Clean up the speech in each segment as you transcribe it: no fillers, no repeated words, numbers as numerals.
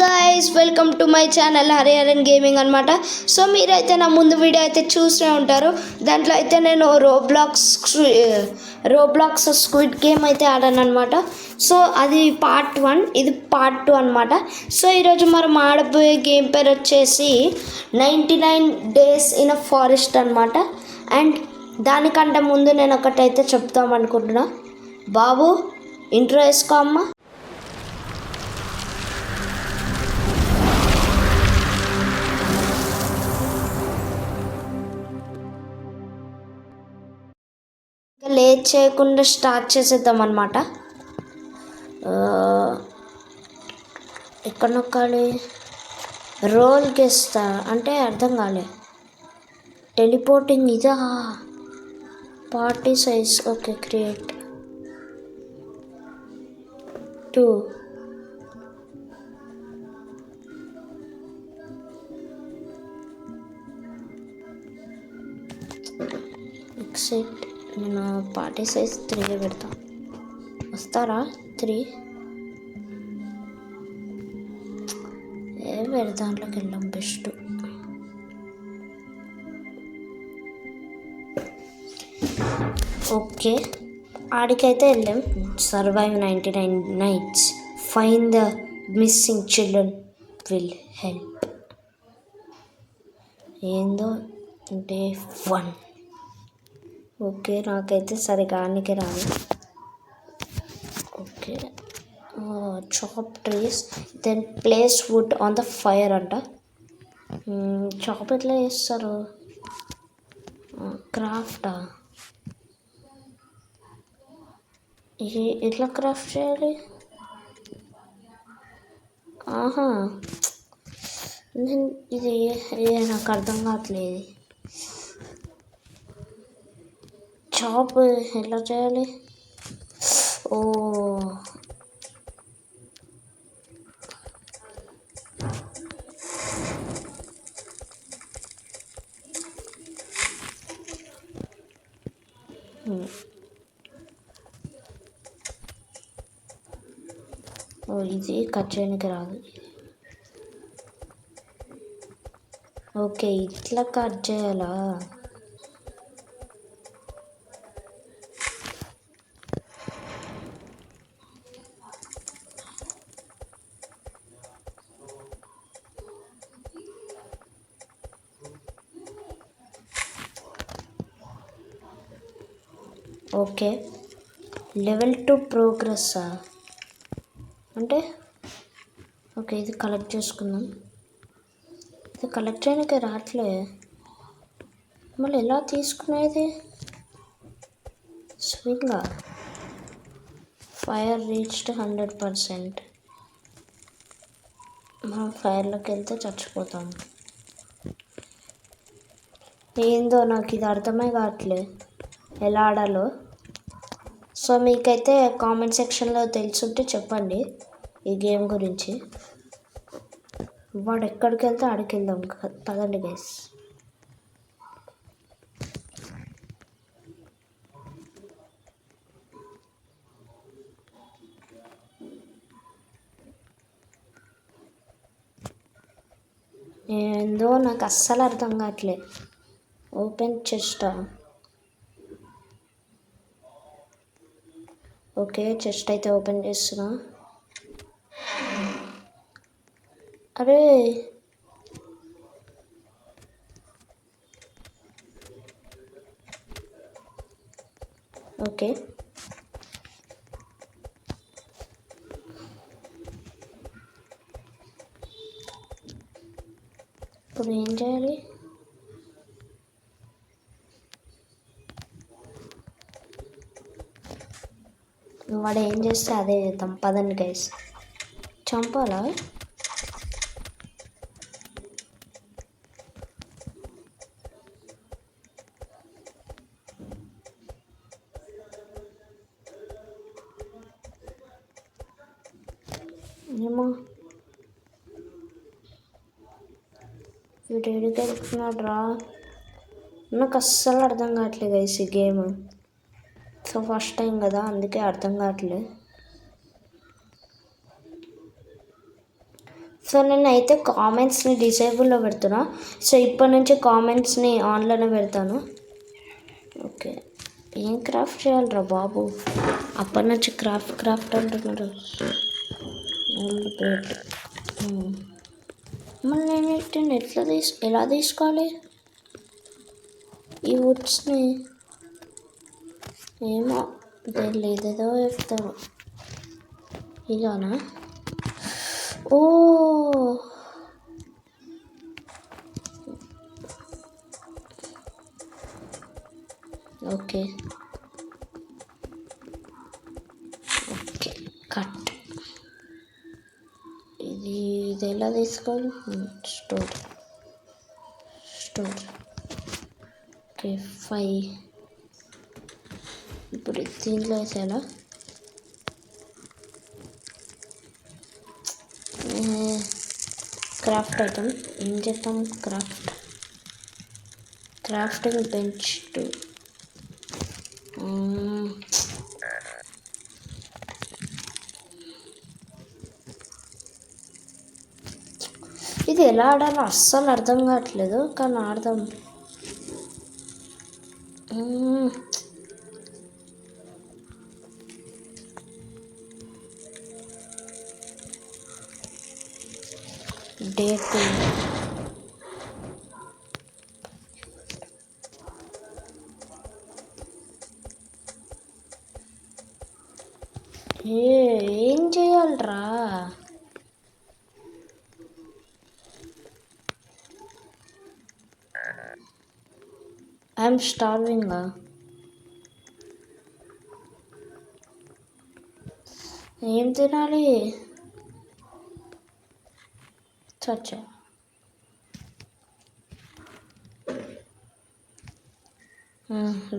Guys, welcome to my channel Hariharan gaming అనమాట. So మీరైతే నా ముందు వీడియో అయితే చూసే ఉంటారు. దాంట్లో అయితే నేను రోబ్లాక్స్ స్క్విడ్ గేమ్ అయితే ఆడాను అనమాట. సో అది పార్ట్ 1, ఇది పార్ట్ 2 అనమాట. సో ఈరోజు మనం ఆడబోయే గేమ్ పేరు వచ్చేసి 99 డేస్ ఇన్ అ ఫారెస్ట్ అనమాట. అండ్ దానికంటే ముందు నేను ఒకటైతే చెప్తాం అనుకుంటున్నా. బాబు ఇంట్రో వేసుకో అమ్మా. లేట్ చేయకుండా స్టార్ట్ చేసేద్దాం అనమాట. ఎక్కడ నొక్కాలి? రోల్కి ఇస్తా అంటే అర్థం కాలే. టెలిపోర్టింగ్ ఇదా? Party size okay. Create 2. Except నేను పార్టీ సైజ్ 3 పెడతా. వస్తారా 3? వేరే దాంట్లోకి వెళ్ళాం బెస్ట్. ఓకే, ఆడికైతే వెళ్ళాం. Survive 99 nights, find the missing children will help. ఏందో డే 1. ఓకే, నాకైతే సరిగా ఆనికి రాదు. Okay, chop trees, then place wood on the fire అంట. చాప్ ఎట్లా చేస్తారు? క్రాఫ్టా? ఇది ఎట్లా క్రాఫ్ట్ చేయాలి? ఆహా, ఇది నాకు అర్థం కావట్లేదు. చాప్ ఎలా చేయాలి? ఓ, ఇది కట్ చేయడానికి రాదు. ఓకే, ఇట్లా కట్ చేయాలా? ఓకే, లెవెల్ 2 ప్రోగ్రెస్సా అంటే? ఓకే, ఇది కలెక్ట్ చేసుకుందాం. ఇది కలెక్ట్ చేయడానికి రావట్లే. మళ్ళీ ఎలా తీసుకునేది? స్వింగా. Fire reached 100%. మనం ఫైర్లోకి వెళ్తే చచ్చిపోతాం. ఏందో నాకు ఇది అర్థమే కావట్లే ఎలా ఆడాలో. సో మీకైతే కామెంట్ సెక్షన్లో తెలుసుంటే చెప్పండి ఈ గేమ్ గురించి. వాడు ఎక్కడికి వెళ్తే ఆడికి వెళ్దాం. పదండి గైస్. ఏందో నాకు అస్సలు అర్థం కావట్లే. ఓపెన్ చెస్టా? ఓకే, చెస్ట్ అయితే ఓపెన్ చేస్తున్నా. అరే ఓకే, ఇప్పుడు ఏం చేయాలి? వాడు ఏం చేస్తే అదే చేద్దాం. పదండి గైస్. చంపాలా? ఏమో, వీడు ఏడికి వెళ్తున్నాడు రా? నాకు అస్సలు అర్థం కావట్లేదు గైస్ ఈ గేమ్. సో ఫస్ట్ టైం కదా, అందుకే అర్థం కావట్లేదు. సో నేనైతే కామెంట్స్ని డిసేబుల్లో పెడుతున్నా. సో ఇప్పటి నుంచి కామెంట్స్ని ఆన్లోనే పెడతాను. ఓకే, ఏం క్రాఫ్ట్ చేయాలరా బాబు? అప్పటి నుంచి క్రాఫ్ట్ అంటున్నారు. Old bread. మళ్ళీ నేను వీటిని ఎలా తీసుకోవాలి ఈ వుడ్స్ని? ఏమో లేదేదో చెప్తారు. ఇలానా? ఓ ఓకే ఓకే, కట్. ఇది ఎలా తీసుకోవాలి? స్టోర్. ఓకే 5. ఇప్పుడు దీంట్లో వేసేలా క్రాఫ్ట్ అవుతాం. ఏం చేద్దాం? Crafting bench 2. ఇది ఎలా ఆడాలో అస్సలు అర్థం కావట్లేదు, కానీ ఆడదాం. డే 2. ఏం చేయాలరా? I'm starving. ఏం తినాలి? చచ్చా.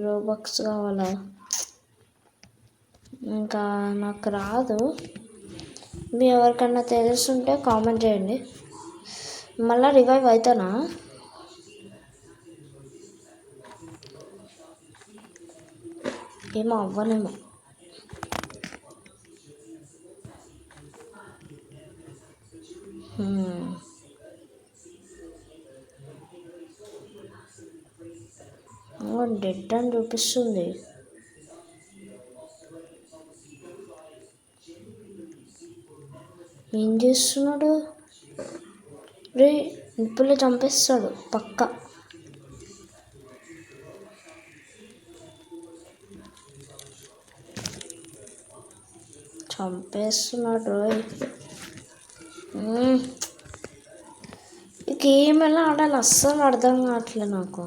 రోబక్స్ కావాలా? ఇంకా నాకు రాదు. మీ ఎవరికన్నా తెలుస్తుంటే కామెంట్ చేయండి. మళ్ళీ రివైవ్ అవుతానా? ఏమో అవ్వనేమో. డెడ్ అని చూపిస్తుంది. ఏం చేస్తున్నాడు? రే నిప్పులు చంపేస్తాడు పక్క. చంపేస్తున్నాడు. ఈ గేమ్ ఎలా ఆడాలి అస్సలు అర్థం కావట్లేదు నాకు.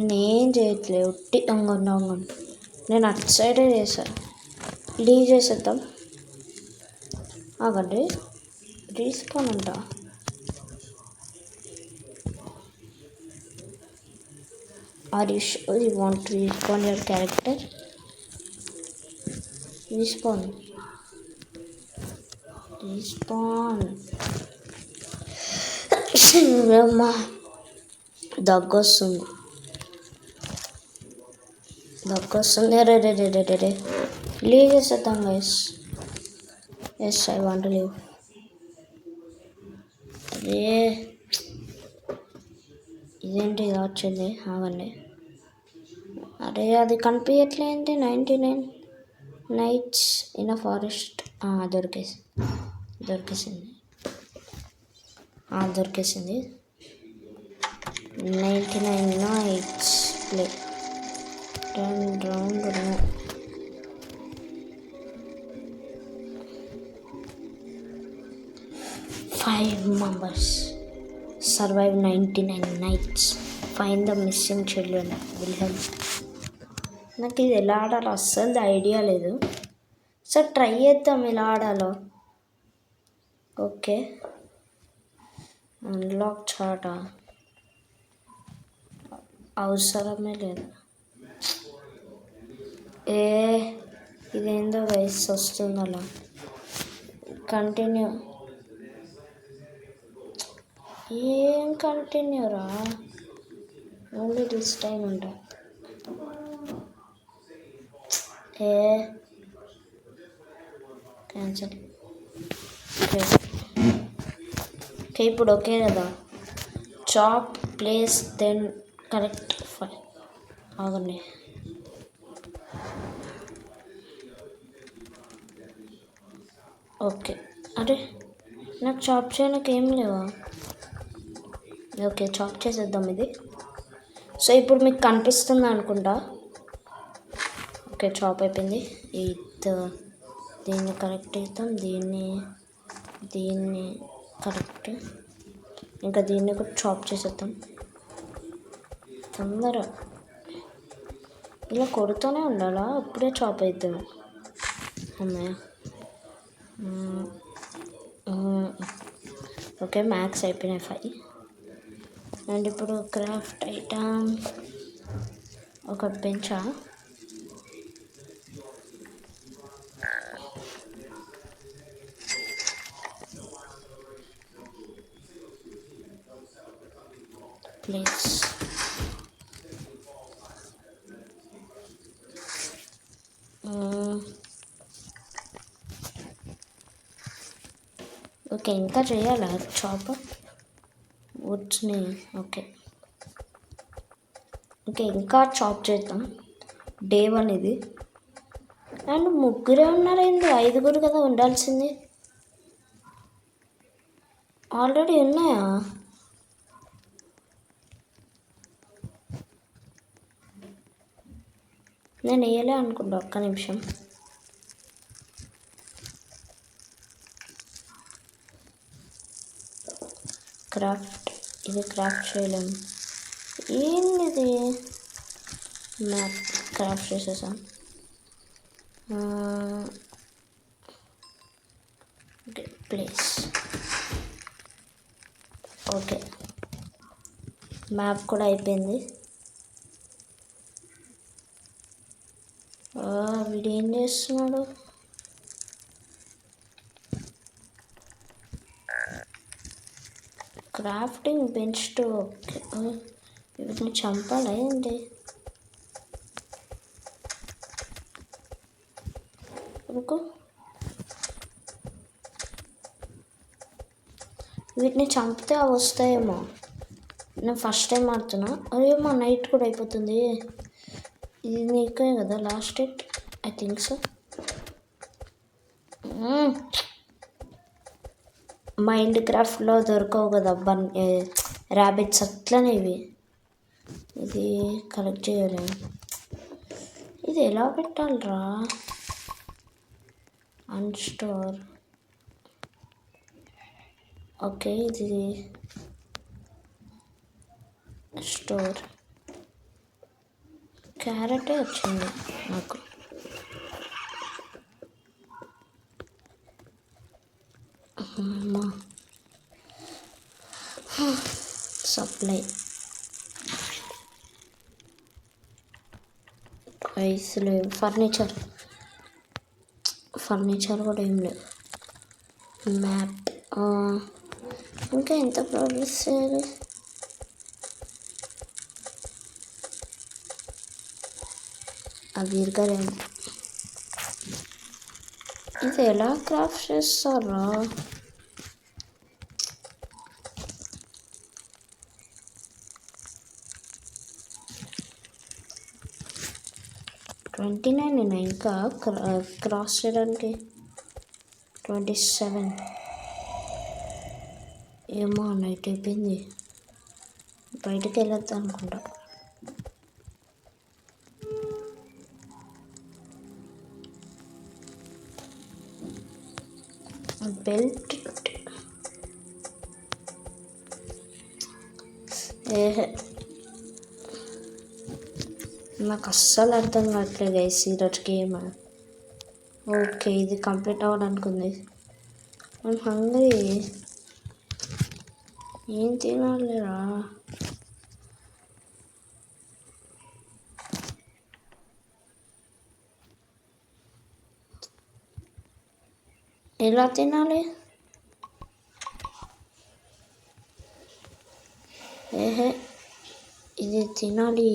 నేనేం చేయట్లేదు, ఉట్టి అంగండి. నేను అటు సైడే చేశాను. లీవ్ చేసేద్దాం. ఆగండి, రీస్పాన్ అంట. Are you sure you want to respawn your character? Respawn. అమ్మా దగ్గొస్తుంది. రే లీవ్ చేసేద్దాం guys. Yes, I want leave. అదే ఇదేంటి ఇలా వచ్చింది? ఆగండి. అరే అది కనిపించట్లేంటి? 99 నైట్స్ ఇన్ అ ఫారెస్ట్. దొరికేసింది. 99 nights play. 10 round. 5 members survive 99 nights. Find the missing children. Will help. నాకు ఇది ఎలా ఆడాలో అస్సలు ఐడియా లేదు. సో ట్రై చేద్దాం ఎలా ఆడాలో. ఓకే, అన్లాక్ చాట అవసరమే లేదు. ఇదేందో వయసు వస్తుంది అలా. కంటిన్యూ. ఏం కంటిన్యూరా? ఓన్లీ దిస్ టైం అంట. ఏ క్యాన్సిల్. ఓకే ఓకే ఇప్పుడు ఓకే కదా. Chop place then correct file. ఆగండి. ఓకే అరే నాకు చాప్ చేయడానికి ఏం లేవా? ఓకే చాప్ చేసేద్దాం ఇది. సో ఇప్పుడు మీకు కనిపిస్తుంది అనుకుంటా. ఓకే చాప్ అయిపోయింది. దీన్ని కరెక్ట్ అవుతాం, దీన్ని కరెక్ట్, ఇంకా దీన్ని కూడా చాప్ చేసేద్దాం తొందర. ఇలా కొడుతూనే ఉండాలా? అప్పుడే చాప్ అవుతుంది. అమ్మాయి ఓకే మ్యాక్స్ అయిపోయినాయి 5. అండ్ ఇప్పుడు క్రాఫ్ట్ ఐటమ్ ఒక బెంచా. ప్లేస్ ఓకే ఇంకా చేయాలా చాప్ వుడ్స్ని? ఓకే ఓకే ఇంకా చాప్ చేద్దాం. డే 1 ఇది. అండ్ ముగ్గురే ఉన్నారేంటి? 5 కదా ఉండాల్సింది. ఆల్రెడీ ఉన్నాయా? నేను వేయలే అనుకుంటా. ఒక్క నిమిషం. క్రాఫ్ట్ ఇది క్రాఫ్ట్ చేయలేము. ఏంది మ్యాప్ క్రాఫ్ట్ చేసేసాం. ఓకే ప్లేస్ ఓకే మ్యాప్ కూడా అయిపోయింది. వీడు ఏం చేస్తున్నాడు? Crafting bench to. ఓకే వీటిని చంపాలా ఏంటి? వీటిని చంపితే అవి వస్తాయేమో. నేను ఫస్ట్ టైం ఆడుతున్నా. అదేమో నైట్ కూడా అయిపోతుంది. ఇది నీకే కదా last date? I think so. మైండ్ క్రాఫ్ట్లో దొరకవు కదా ర్యాబిట్స్ అట్లనే ఇవి. ఇది కలెక్ట్ చేయలేము. ఇది ఎలా పెట్టాలరా? అన్స్టోర్. ఓకే ఇది స్టోర్. క్యారెటే వచ్చింది నాకు. సప్లై ఐస్ లేవు. ఫర్నిచర్ కూడా ఏం లేవు. మ్యాప్ ఇంకా ఎంత ప్రోగ్రెస్ చేయాలి? అది ఇరగలేము. ఇది ఎలా క్రాఫ్ట్ చేస్తారా? $29 ఇంకా క్రాస్ చేయడానికి 27. ఏమో నైట్ అయిపోయింది. బయటకు వెళ్ళొద్దాం అనుకుంటా. బెల్ట్ నాకు అస్సలు అర్థం కావట్లేదు గైస్ ఈరోజు గేమ్. ఓకే ఇది కంప్లీట్ అవ్వడానికి ఉంది. నేను హంగ్రీ. ఏం తినాలిరా? ఎలా తినాలి? ఇది తినాలి.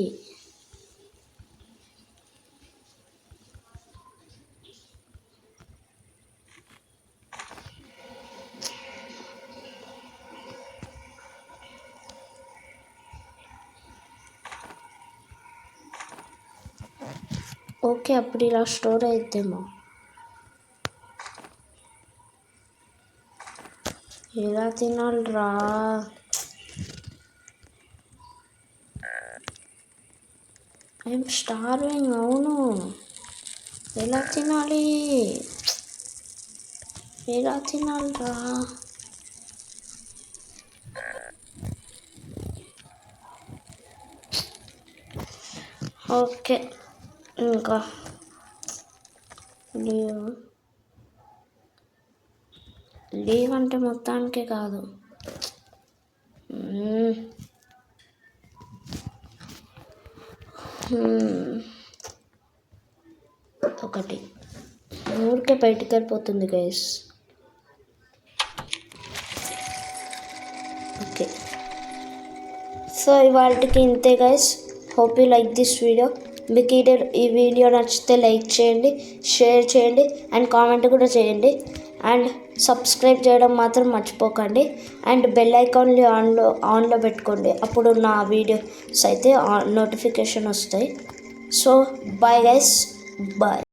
ఓకే, అప్పుడు ఇలా స్టోర్ అయిద్దేమో. ఎలా తినాలిరా? I'm starving. అవును, ఎలా తినాలి? ఎలా తినాలిరా? ఓకే, ఇంకా లీవ్ అంటే మొత్తానికే కాదు. ఒకటి ఊరికే బయటికి వెళ్ళిపోతుంది గైస్. ఓకే, సో ఇవాళకి ఇంతే guys. Hope you like this video. మీకు ఈ వీడియో నచ్చితే లైక్ చేయండి, షేర్ చేయండి అండ్ కామెంట్ కూడా చేయండి. అండ్ సబ్స్క్రైబ్ చేయడం మాత్రం మర్చిపోకండి. అండ్ బెల్ ఐకాన్ని ఆన్లో పెట్టుకోండి. అప్పుడు నా వీడియోస్ అయితే నోటిఫికేషన్ వస్తాయి. So bye guys, bye.